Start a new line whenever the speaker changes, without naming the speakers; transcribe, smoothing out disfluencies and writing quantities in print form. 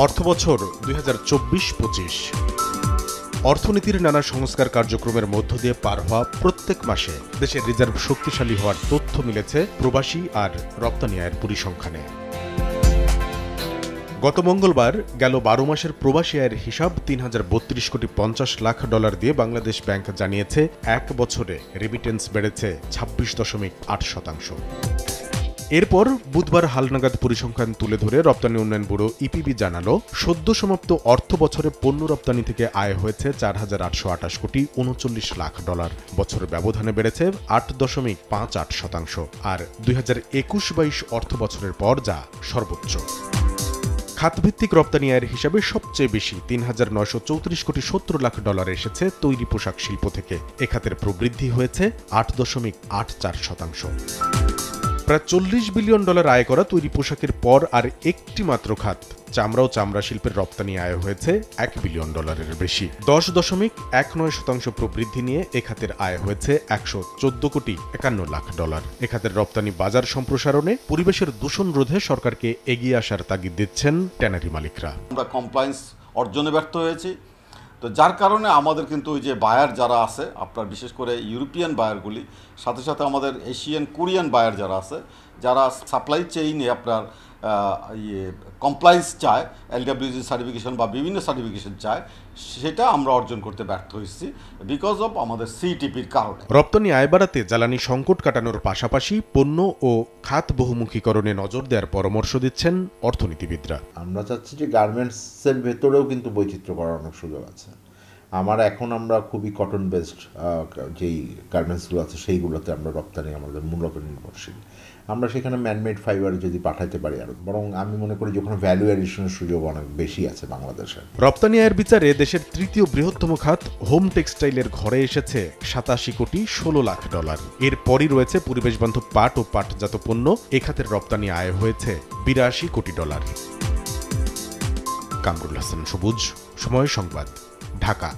অর্থবছর ২০২৪-২৫ অর্থনীতির নানা সংস্কার কার্যক্রমের মধ্য দিয়ে পার হওয়া প্রত্যেক মাসে দেশের রিজার্ভ শক্তিশালী হওয়ার তথ্য মিলেছে প্রবাসী আর রপ্তানি আয়ের পরিসংখ্যানে। গত মঙ্গলবার গেল ১২ মাসের প্রবাসী আয়ের হিসাব $৩,০৩২,৫০,০০,০০০ দিয়ে বাংলাদেশ ব্যাংক জানিয়েছে, এক বছরে রেমিটেন্স বেড়েছে ২৬.৮%। এরপর বুধবার হালনাগাদ পরিসংখ্যান তুলে ধরে রপ্তানি উন্নয়ন ব্যুরো ইপিবি জানালো, সদ্য সমাপ্ত অর্থ বছরে পণ্য রপ্তানি থেকে আয় হয়েছে $৪,৮২৮,৩৯,০০,০০০। বছরের ব্যবধানে বেড়েছে ৮.৫৮%, আর ২০২১-২২ অর্থ বছরের পর যা সর্বোচ্চ। খাতভিত্তিক রপ্তানি আয়ের হিসাবে সবচেয়ে বেশি $৩,৯৩৪,৭০,০০,০০০ এসেছে তৈরি পোশাক শিল্প থেকে। এ খাতের প্রবৃদ্ধি হয়েছে ৮.৮৪%। প্রায় $৪০ বিলিয়ন আয় করা তৈরি পোশাকের পর আর একটি মাত্র খাত চামড়া ও চামড়া শিল্পের রপ্তানি আয় হয়েছে $১ বিলিয়ন বেশি। 10.19% প্রবৃদ্ধি নিয়ে এ খাতের আয় হয়েছে $১১৪,৫১,০০,০০০। এ খাতের রপ্তানি বাজার সম্প্রসারণে পরিবেশের দূষণ রোধে সরকারকে এগিয়ে আসার তাগিদ দিচ্ছেন ট্যানারি মালিকরা।
আমরা কমপ্লায়েন্স অর্জনে ব্যর্থ হয়েছি, তো যার কারণে আমাদের কিন্তু ওই যে বায়ার যারা আছে, আপনার বিশেষ করে ইউরোপিয়ান বায়ারগুলি, সাথে সাথে আমাদের এশিয়ান কোরিয়ান বায়ার যারা আছে, যারা সাপ্লাই চেইনে আপনার কমপ্লায়েন্স চায়, LWG সার্টিফিকেশন বা বিভিন্ন সার্টিফিকেশন চায়, সেটা আমরা অর্জন করতে ব্যর্থ হয়েছি বিকজ অফ আমাদের সিটিপির কারণে।
রপ্তানি আয় বাড়াতে জ্বালানি সংকট কাটানোর পাশাপাশি পণ্য ও খাত বহুমুখীকরণে নজর দেওয়ার পরামর্শ দিচ্ছেন অর্থনীতিবিদরা।
আমরা চাচ্ছি যে গার্মেন্টসের ভেতরেও কিন্তু বৈচিত্র্য করার অনেক সুযোগ আছে। আমরা খুবই কটন বেসড যেই গার্মেন্টসগুলো আছে সেইগুলোতে আমরা রপ্তানি আমাদের মূল রপ্তানি নির্ভরশীল। আমরা সেখানে ম্যানমেড ফাইবার যদি পাঠাতে পারি আরো, বরং আমি মনে করি যখন ভ্যালু অ্যাডিশনের সুযোগ অনেক বেশি আছে বাংলাদেশে।
রপ্তানি আয়ের বিচারে দেশের তৃতীয় বৃহত্তম খাত হোম টেক্সটাইলের ঘরে এসেছে $৮৭,১৬,০০,০০০। এরপরই রয়েছে পরিবেশ বান্ধব পাট ও পাটজাত পণ্য। এ খাতের রপ্তানি আয় হয়েছে $৮২ কোটি। কামরুল হাসান সবুজ, সময় সংবাদ, ঢাকা।